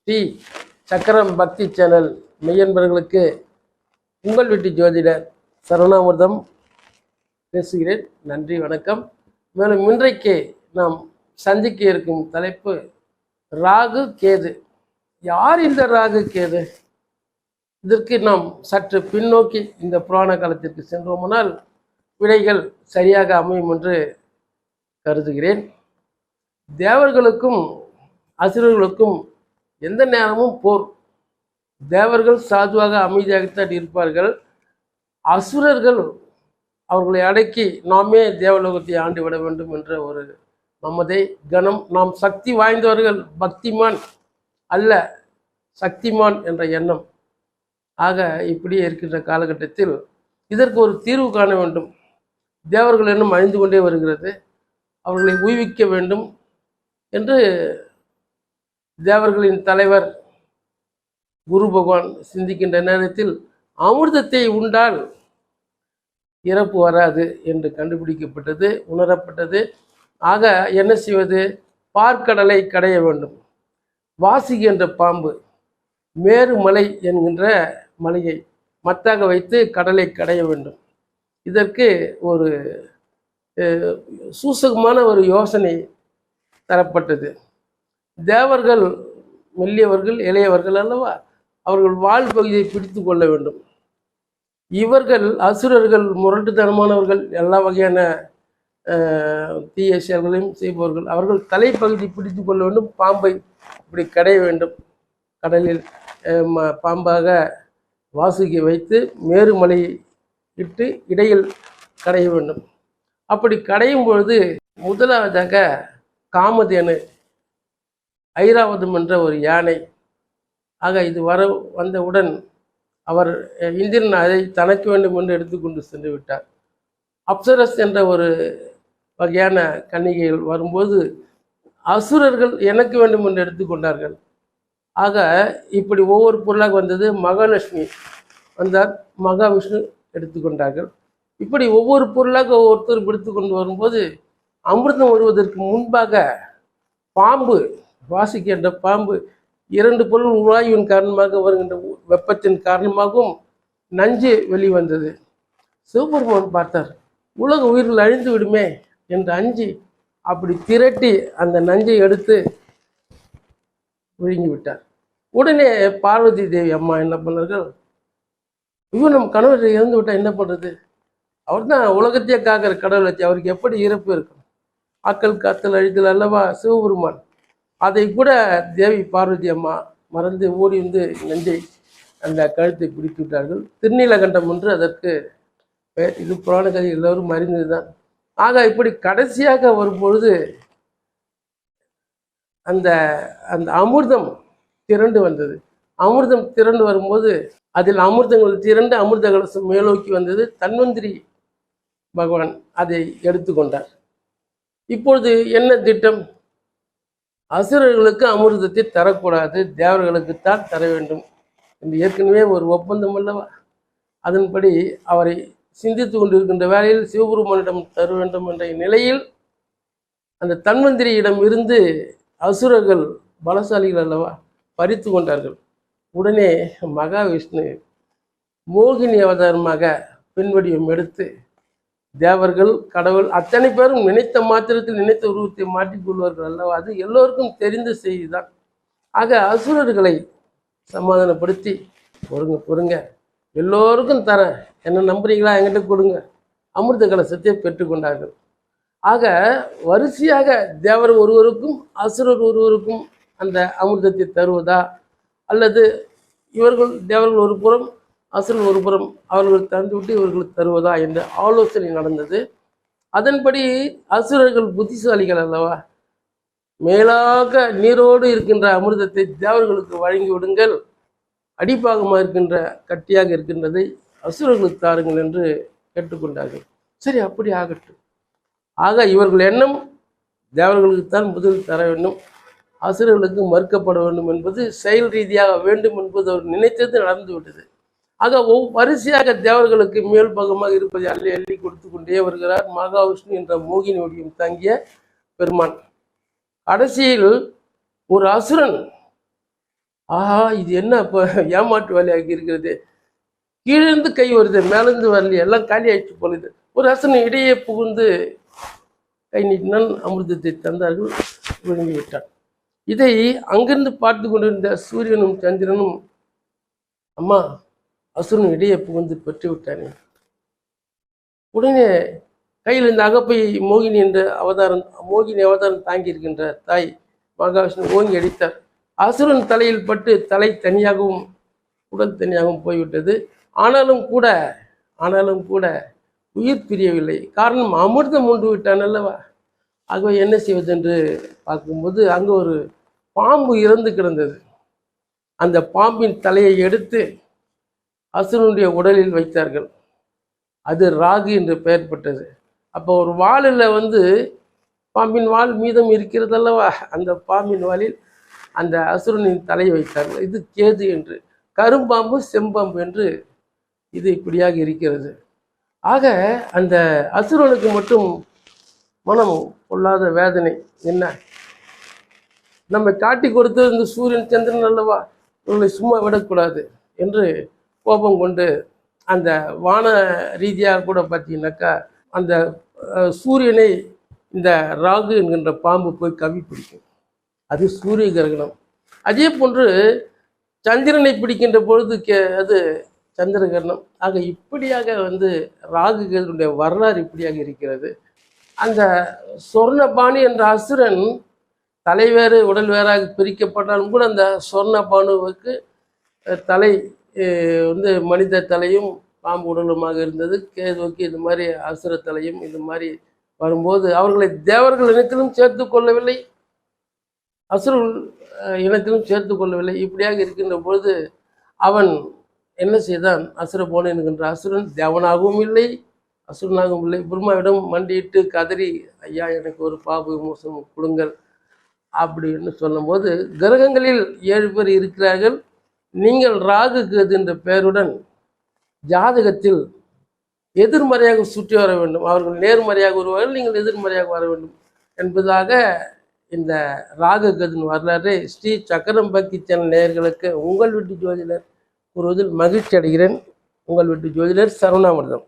ஸ்ரீ சக்கரம் பக்தி சேனல் மெய்யன்பர்களுக்கு உங்கள் வீட்டு ஜோதிடர் சரவணாமிர்தம் பேசுகிறேன். நன்றி, வணக்கம். மேலும் இன்றைக்கு நாம் சந்திக்க இருக்கும் தலைப்பு ராகு கேது. யார் இந்த ராகு கேது? இதற்கு நாம் சற்று பின்னோக்கி இந்த புராண காலத்திற்கு சென்றோமானால் விடைகள் சரியாக அமையும் என்று கருதுகிறேன். தேவர்களுக்கும் அசுரர்களுக்கும் எந்த நேரமும் போர். தேவர்கள் சாதுவாக அமைதியாகத்தான் இருப்பார்கள். அசுரர்கள் அவர்களை அடக்கி நாமே தேவலோகத்தை ஆண்டு விட வேண்டும் என்ற ஒரு மமதை கணம். நாம் சக்தி வாய்ந்தவர்கள், பக்திமான் அல்ல சக்திமான் என்ற எண்ணம். ஆக இப்படியே இருக்கின்ற காலகட்டத்தில் இதற்கு ஒரு தீர்வு காண வேண்டும். தேவர்கள் எண்ணம் அழிந்து கொண்டே வருகிறது. அவர்களை உய்விக்க வேண்டும் என்று தேவர்களின் தலைவர் குரு பகவான் சிந்திக்கின்ற நேரத்தில் அமிர்தத்தை உண்டால் இறப்பு வராது என்று கண்டுபிடிக்கப்பட்டது, உணரப்பட்டது. ஆக என்ன செய்வது? பார்க்கடலை கடைய வேண்டும். வாசுகி என்ற பாம்பு மேருமலை என்கின்ற மலையை மத்தாக வைத்து கடலை கடைய வேண்டும். இதற்கு ஒரு சூசகமான ஒரு யோசனை தரப்பட்டது. தேவர்கள் மெல்லியவர்கள், இளையவர்கள் அல்லவா, அவர்கள் வாழ் பகுதியை பிடித்து கொள்ள வேண்டும். இவர்கள் அசுரர்கள் முரட்டுத்தனமானவர்கள், எல்லா வகையான தீய செயல்களையும் செய்பவர்கள். அவர்கள் தலைப்பகுதி பிடித்து கொள்ள வேண்டும். பாம்பை இப்படி கடைய வேண்டும். கடலில் பாம்பாக வாசுகி வைத்து மேருமலையை இட்டு இடையில் கடைய வேண்டும். அப்படி கடையும் பொழுது முதலாவதாக காமதேனு, ஐராவதம் என்ற ஒரு யானை. ஆக இது வந்தவுடன் அவர் இந்திரன் அதை தனக்கு வேண்டும் என்று எடுத்துக்கொண்டு சென்று விட்டார். அப்சரஸ் என்ற ஒரு வகையான கன்னிகைகள் வரும்போது அசுரர்கள் எனக்கு வேண்டும் என்று எடுத்துக்கொண்டார்கள். ஆக இப்படி ஒவ்வொரு பொருளாக வந்தது. மகாலட்சுமி வந்தார், மகாவிஷ்ணு எடுத்துக்கொண்டார்கள். இப்படி ஒவ்வொரு பொருளாக ஒவ்வொருத்தர் பிடித்து கொண்டு வரும்போது அமிர்தம் வருவதற்கு முன்பாக பாம்பு, வாசுகி என்ற பாம்பு, இரண்டு பொருள் உராய்வின் காரணமாக வருகின்ற வெப்பத்தின் காரணமாகவும் நஞ்சு வெளிவந்தது. சிவபெருமான் பார்த்தார், உலக உயிர்கள் அழிந்து விடுமே என்று அஞ்சி அப்படி திரட்டி அந்த நஞ்சை எடுத்து விழுங்கி விட்டார். உடனே பார்வதி தேவி அம்மா என்ன பண்ணார்கள்? இவன் நம் கணவர் இறந்து விட்டால் என்ன பண்ணுறது? அவர் தான் உலகத்தையே காக்கிற கடவுள் வச்சு, அவருக்கு எப்படி இறப்பு இருக்கும்? ஆக்கல் காத்தல் அழித்தல் அல்லவா சிவபெருமான். அதை கூட தேவி பார்வதி அம்மா மறந்து ஓடி வந்து நெஞ்சை அந்த கழுத்தை பிடித்து விட்டார்கள். திருநீலகண்டம் என்று அதற்கு பெயர். இது புராண கதை எல்லோரும் அறிந்தது தான். ஆக இப்படி கடைசியாக வரும்பொழுது அந்த அந்த அமிர்தம் திரண்டு வந்தது. அமிர்தம் திரண்டு வரும்போது அதில் அமிர்தங்கள் திரண்டு அமிர்த கலசம் மேலோக்கி வந்தது. தன்வந்திரி பகவான் அதை எடுத்துக்கொண்டார். இப்பொழுது என்ன திட்டம்? அசுரர்களுக்கு அமிர்தத்தை தரக்கூடாது, தேவர்களுக்குத்தான் தர வேண்டும் என்று ஏற்கனவே ஒரு ஒப்பந்தம் அல்லவா. அதன்படி அவரை சிந்தித்து கொண்டிருக்கின்ற வேளையில் சிவபெருமானிடம் தர வேண்டும் என்ற நிலையில் அந்த தன்வந்திரியிடம் இருந்து அசுரர்கள் பலசாலிகள் அல்லவா பறித்து கொண்டார்கள். உடனே மகாவிஷ்ணு மோகினி அவதாரமாக பெண்வடிவம் எடுத்து தேவர்கள், கடவுள் அத்தனை பேரும் நினைத்த மாத்திரத்தில் நினைத்த உருவத்தை மாற்றிக்கொள்வார்கள் அல்லவா. அது எல்லோருக்கும் தெரிந்த செய்திதான். ஆக அசுரர்களை சமாதானப்படுத்தி பொறுங்க, எல்லோருக்கும் தரேன், என்ன நம்புறீங்களா, என்கிட்ட கொடுங்க, அமிர்த கலசத்தை பெற்றுக்கொண்டார்கள். ஆக வரிசையாக தேவர் ஒருவருக்கும் அசுரர் ஒருவருக்கும் அந்த அமிர்தத்தை தருவதா, அல்லது இவர்கள் தேவர்கள் ஒரு புறம் அசுரன் ஒரு புறம் அவர்கள் தந்துவிட்டு இவர்களுக்கு தருவதா என்ற ஆலோசனை நடந்தது. அதன்படி அசுரர்கள் புத்திசாலிகள் அல்லவா, மேலாக நீரோடு இருக்கின்ற அமிர்தத்தை தேவர்களுக்கு வழங்கி விடுங்கள், அடிப்பாகமாக இருக்கின்ற கட்டியாக இருக்கின்றதை அசுரர்களுக்கு தாருங்கள் என்று கேட்டுக்கொண்டார்கள். சரி, அப்படி ஆகட்டும். ஆக இவர்கள் எண்ணம் தேவர்களுக்குத்தான் முதல் தர வேண்டும், அசுரர்களுக்கு மறுக்கப்பட வேண்டும் என்பது செயல் ரீதியாக வேண்டும் என்பது அவர் நினைத்தது நடந்துவிட்டது. ஆக வரிசையாக தேவர்களுக்கு மேல் பாகமாக இருப்பதை அள்ளி அள்ளி கொடுத்து கொண்டே வருகிறார் மகாவிஷ்ணு என்ற மோகினி வடிவம் தங்கிய பெருமான். கடைசியில் ஒரு அசுரன் ஆஹா, இது என்ன இப்போ ஏமாற்று வேலையாகி இருக்கிறது, கீழிருந்து கை வருது மேலிருந்து வரலையே, எல்லாம் காலி ஆயிடுச்சு பொழுது. ஒரு அசுரன் இடையே புகுந்து கை நீட்டினான், அமிர்தத்தை தந்தார்கள், விழுங்கி விட்டான். இதை அங்கிருந்து பார்த்து கொண்டிருந்த சூரியனும் சந்திரனும், அம்மா அசுரன் இடையே புகுந்து பெற்று விட்டானே. உடனே கையில் இந்த அகப்பை மோகினி என்ற மோகினி அவதாரம் தாங்கி இருக்கின்ற தாய் மகாவிஷ்ணு ஓங்கி அடித்தார். அசுரன் தலையில் பட்டு தலை தனியாகவும் உடல் தனியாகவும் போய்விட்டது. ஆனாலும் கூட உயிர் பிரியவில்லை. காரணம், அமிர்தம் உண்டு விட்டான் அல்லவா. ஆகவே என்ன செய்வது என்று பார்க்கும்போது அங்கு ஒரு பாம்பு இறந்து கிடந்தது. அந்த பாம்பின் தலையை எடுத்து அசுரனுடைய உடலில் வைத்தார்கள். அது ராகு என்று பெயர் பெற்றது. அப்போ ஒரு வாளில் பாம்பின் வால் மீதம் இருக்கிறது அல்லவா, அந்த பாம்பின் வாலில் அந்த அசுரனின் தலையை வைத்தார்கள். இது கேது என்று, கரும்பாம்பு செம்பாம்பு என்று இது இப்படியாக இருக்கிறது. ஆக அந்த அசுரனுக்கு மட்டும் மனம் கொள்ளாத வேதனை என்ன, நம்ம காட்டி கொடுத்தது இந்த சூரியன் சந்திரன் அல்லவா, இவங்களை சும்மா விடக்கூடாது என்று கோபம் கொண்டு அந்த வான ரீதியாக கூட பார்த்தீங்கன்னாக்கா அந்த சூரியனை இந்த ராகு என்கின்ற பாம்பு போய் கவி பிடிக்கும். அது சூரிய கிரகணம். அதே போன்று சந்திரனை பிடிக்கின்ற பொழுது அது சந்திர கிரகணம். ஆக இப்படியாக ராகு கேதுடைய வரலாறு இப்படியாக இருக்கிறது. அந்த சொர்ணபானு என்ற அசுரன் தலைவேறு உடல் வேறாக பிரிக்கப்பட்டாலும் கூட அந்த சொர்ணபானுவுக்கு தலை மனித தலையும் பாம்பு உடலுமாக இருந்தது. கேதுவுக்கு இது மாதிரி அசுர தலையும் இது மாதிரி வரும்போது அவர்களை தேவர்கள் இனத்திலும் சேர்த்து கொள்ளவில்லை, அசுரர்கள் இனத்திலும் சேர்த்து கொள்ளவில்லை. இப்படியாக இருக்கின்ற பொழுது அவன் என்ன செய்தான், அசுரபானு என்கின்ற அசுரன் தேவனாகவும் இல்லை அசுரனாகவும் இல்லை. பிரம்மாவிடம் மண்டியிட்டு கதறி, ஐயா எனக்கு ஒரு பாபு மோசம் கொடுங்கள் அப்படின்னு சொல்லும்போது, கிரகங்களில் 7 பேர் இருக்கிறார்கள், நீங்கள் ராகு கேது என்ற பெயருடன் ஜாதகத்தில் எதிர்மறையாக சுற்றி வர வேண்டும், அவர்கள் நேர்மறையாக வருவார்கள், நீங்கள் எதிர்மறையாக வர வேண்டும் என்பதாக இந்த ராகு கேதுன் வரலாறை ஸ்ரீ சக்கரம் பக்தி சேனல் நேயர்களுக்கு உங்கள் வீட்டு ஜோதிடர் கூறுவதில் மகிழ்ச்சி அடைகிறேன். உங்கள் வீட்டு ஜோதிடர் சரவணாமிர்தம்.